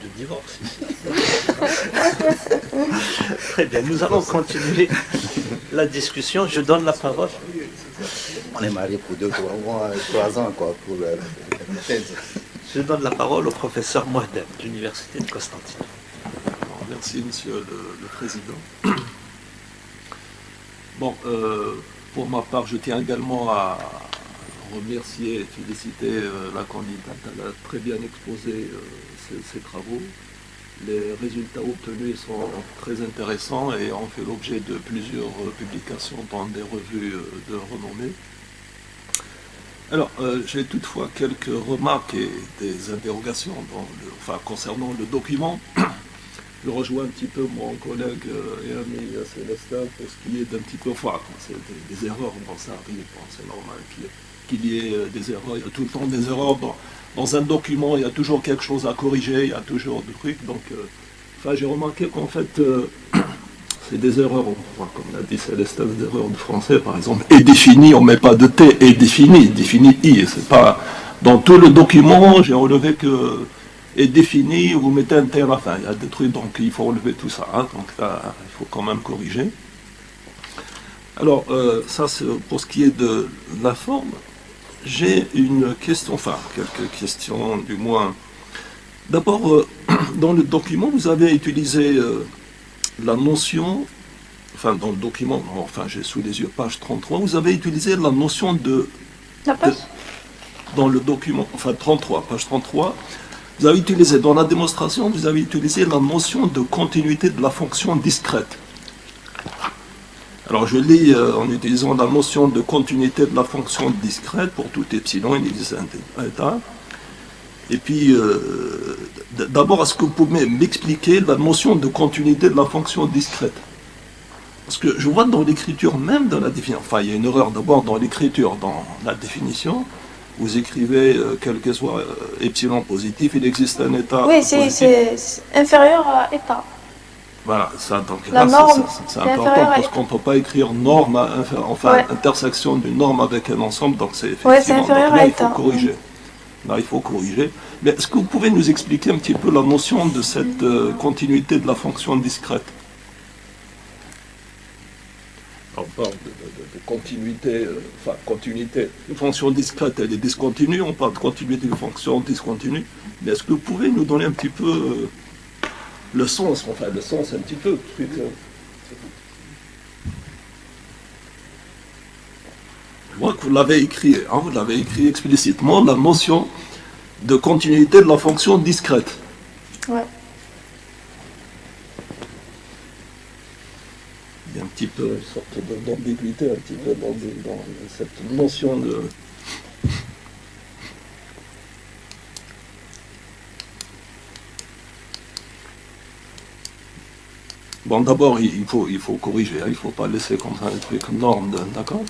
de divorce ici. Très bien, nous allons continuer la discussion. Je donne la parole. On est mariés pour 2-3 mois, 3 ans, quoi, pour la thèse. Je donne la parole au professeur Mohdem, de l'Université de Constantine. Merci, Monsieur le Président. Bon, pour ma part, je tiens également à remercier et féliciter la candidate. Elle a très bien exposé ses travaux. Les résultats obtenus sont très intéressants et ont fait l'objet de plusieurs publications dans des revues de renommée. Alors, j'ai toutefois quelques remarques et des interrogations concernant le document. Je rejoins un petit peu mon collègue et ami Célestin pour ce qui est d'un petit peu, c'est des erreurs, bon, ça arrive, bon, c'est normal qu'il y ait des erreurs, il y a tout le temps des erreurs dans un document, il y a toujours quelque chose à corriger, il y a toujours des trucs, donc j'ai remarqué qu'en fait, c'est des erreurs, comme l'a dit Célestin, des erreurs de français, par exemple, est défini, on ne met pas de T, est défini I, c'est pas, dans tout le document, j'ai relevé que est défini, vous mettez un T à la fin, il y a des trucs, donc il faut relever tout ça, hein, donc là, il faut quand même corriger. Alors, ça c'est pour ce qui est de la forme. J'ai une question, quelques questions du moins. D'abord, dans le document, vous avez utilisé la notion, dans le document, j'ai sous les yeux page 33, vous avez utilisé la notion de... La page dans le document, 33, page 33, vous avez utilisé, dans la démonstration, vous avez utilisé la notion de continuité de la fonction discrète. Alors je lis en utilisant la notion de continuité de la fonction discrète pour tout epsilon, il existe un état. Et puis, d'abord, est-ce que vous pouvez m'expliquer la notion de continuité de la fonction discrète? Parce que je vois dans l'écriture même de la définition, il y a une erreur d'abord dans l'écriture, dans la définition, vous écrivez, quel que soit epsilon positif, il existe un état positif. C'est inférieur à état. Voilà, ça, donc la là, norme, c'est important parce qu'on ne peut pas écrire norme, intersection d'une norme avec un ensemble, donc c'est effectivement, inférieur donc là, à il faut état. corriger. Là, il faut corriger. Mais est-ce que vous pouvez nous expliquer un petit peu la notion de cette continuité de la fonction discrète? On parle de continuité, continuité. Une fonction discrète, elle est discontinue, on parle de continuité de fonction discontinue. Mais est-ce que vous pouvez nous donner un petit peu le sens, le sens un petit peu. Je vois que vous l'avez écrit, vous l'avez écrit explicitement, la notion de continuité de la fonction discrète. Ouais. Il y a un petit peu une sorte d'ambiguïté, un petit peu dans cette notion de... Bon, d'abord, il faut corriger, il ne faut pas laisser comme ça un truc norme, d'accord?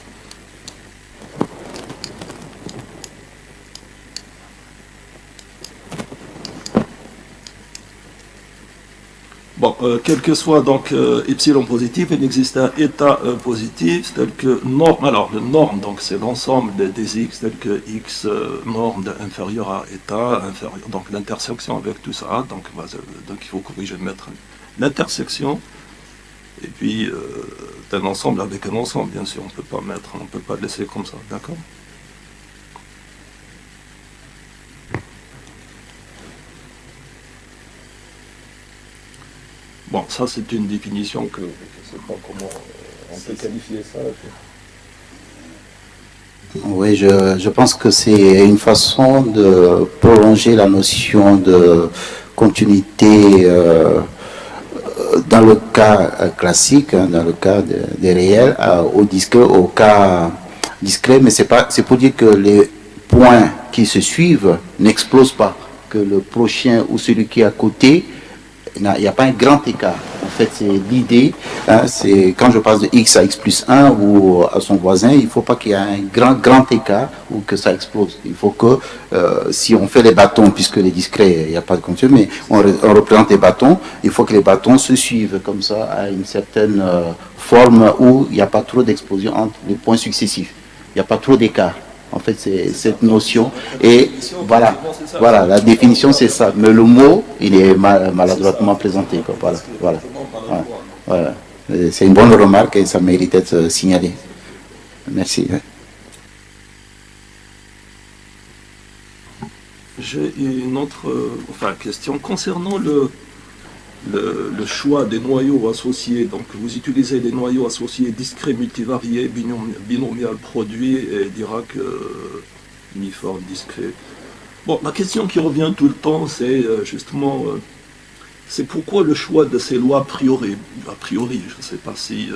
Bon, quel que soit donc epsilon positif, il existe un état positif tel que norme. Alors, le norme, donc c'est l'ensemble des x tel que x norme inférieur à état, inférieur, donc l'intersection avec tout ça, donc il faut corriger, mettre l'intersection, et puis d'un ensemble avec un ensemble, bien sûr, on ne peut pas laisser comme ça, d'accord? Bon, ça c'est une définition que je ne sais pas comment on peut qualifier ça. Oui, je pense que c'est une façon de prolonger la notion de continuité dans le cas classique, dans le cas des réels, au cas discret, mais c'est pour dire que les points qui se suivent n'explosent pas, que le prochain ou celui qui est à côté, il n'y a pas un grand écart. En fait, c'est l'idée, c'est quand je passe de x à x plus 1 ou à son voisin, il ne faut pas qu'il y ait un grand écart ou que ça explose. Il faut que, si on fait les bâtons, puisque les discrets, il n'y a pas de continu, mais on représente les bâtons, il faut que les bâtons se suivent comme ça à une certaine forme où il n'y a pas trop d'explosion entre les points successifs. Il n'y a pas trop d'écart. En fait, c'est cette notion. Et voilà, voilà, la définition, c'est ça. Mais le mot, il est maladroitement présenté, quoi. Voilà, voilà. Voilà. C'est une bonne remarque et ça mérite d'être signalé. Merci. J'ai une autre question concernant le choix des noyaux associés. Donc vous utilisez les noyaux associés discrets, multivariés, binomial produit et Dirac uniforme discret. Bon, la question qui revient tout le temps, c'est justement, c'est pourquoi le choix de ces lois a priori, je ne sais pas si...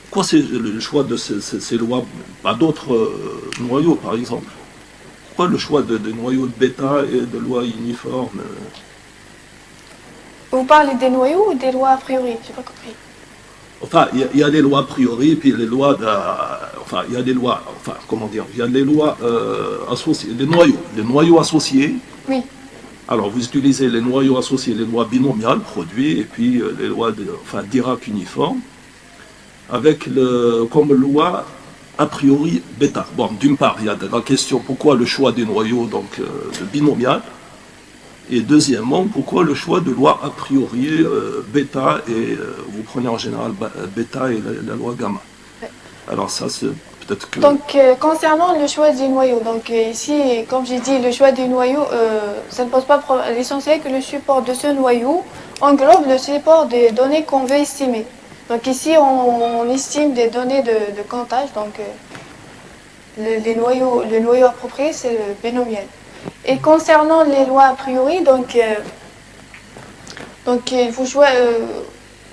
pourquoi c'est le choix de ces lois, pas d'autres noyaux par exemple? Pourquoi le choix de noyaux de bêta et de lois uniformes? Vous parlez des noyaux ou des lois a priori? J'ai pas compris. Enfin, il y a des lois a priori, puis les lois, il y a des lois, comment dire, il y a des lois associées, des noyaux associés. Oui. Alors, vous utilisez les noyaux associés, les lois binomiales, produits, et puis les lois, Dirac uniforme, avec comme loi a priori bêta. Bon, d'une part, il y a la question pourquoi le choix des noyaux, donc de binomial, et deuxièmement, pourquoi le choix de loi a priori bêta, et vous prenez en général bêta et la loi gamma. Ouais. Alors ça, c'est peut-être que... Donc, concernant le choix du noyau, donc ici, comme j'ai dit, le choix du noyau, ça ne pose pas problème. L'essentiel est que le support de ce noyau englobe le support des données qu'on veut estimer. Donc ici, on estime des données de comptage, donc le noyau approprié, c'est le binomial. Et concernant les lois a priori, donc il faut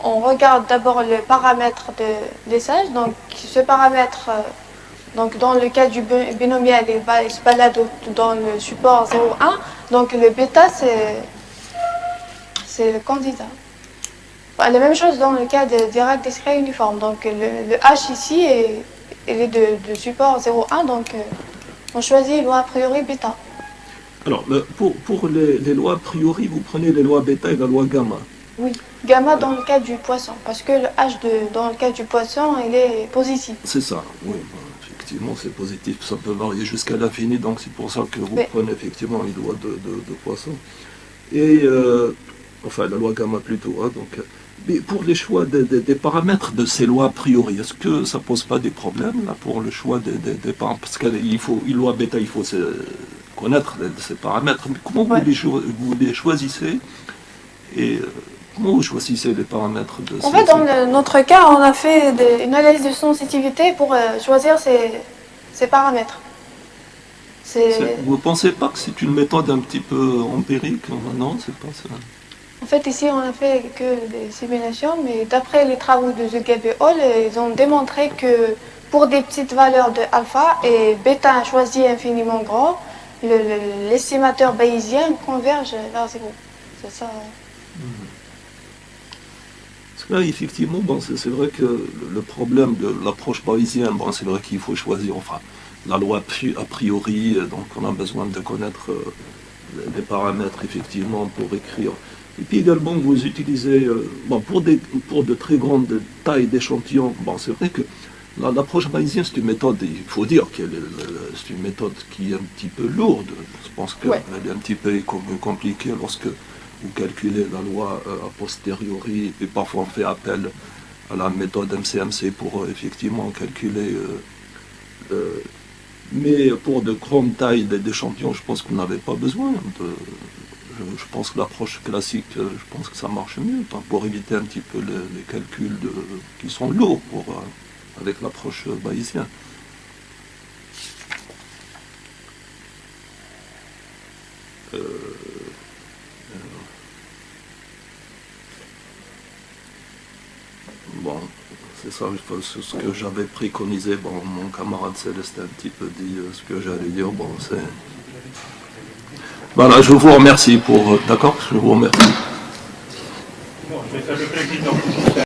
on regarde d'abord le paramètre de l'essage. Donc ce paramètre, donc dans le cas du binomial, il se balade dans le support 0,1. Donc le bêta, c'est le candidat. La même chose dans le cas de Dirac discret uniforme. Donc le H ici il est de support 0,1. Donc on choisit loi a priori bêta. Alors, pour les lois a priori, vous prenez les lois bêta et la loi gamma. Oui, gamma dans le cas du poisson, parce que le H dans le cas du poisson, il est positif. C'est ça, oui. Effectivement, c'est positif. Ça peut varier jusqu'à l'infini, donc c'est pour ça que vous prenez effectivement les lois de poisson. Et, la loi gamma plutôt. Hein, donc, mais pour les choix des paramètres de ces lois a priori, est-ce que ça pose pas des problèmes là, pour le choix des paramètres? Parce qu'il faut, une loi bêta, il faut connaître ces paramètres. Mais comment vous les choisissez et comment vous choisissez les paramètres de ces... En fait, dans notre cas, on a fait une analyse de sensitivité pour choisir ces paramètres. Vous ne pensez pas que c'est une méthode un petit peu empirique? Non, c'est pas ça. En fait, ici, on a fait que des simulations, mais d'après les travaux de Zugabe et Hall, ils ont démontré que pour des petites valeurs de alpha et bêta choisi infiniment grand, l'estimateur bayésien converge vers 0. C'est ça. Parce que là, effectivement, c'est vrai que le problème de l'approche bayésienne, c'est vrai qu'il faut choisir, la loi a priori, donc on a besoin de connaître les paramètres, effectivement, pour écrire. Et puis également, vous utilisez, pour de très grandes tailles d'échantillons, c'est vrai que l'approche bayésienne, c'est une méthode, il faut dire que c'est une méthode qui est un petit peu lourde. Je pense qu'elle est un petit peu compliquée lorsque vous calculez la loi a posteriori, et parfois on fait appel à la méthode MCMC pour effectivement calculer. Mais pour de grandes tailles d'échantillons, je pense qu'on n'avait pas besoin je pense que l'approche classique, je pense que ça marche mieux, pour éviter un petit peu les calculs qui sont lourds avec l'approche bayésienne. C'est ça, c'est ce que j'avais préconisé. Mon camarade Célestin un petit peu dit ce que j'allais dire. Voilà, je vous remercie d'accord, je vous remercie.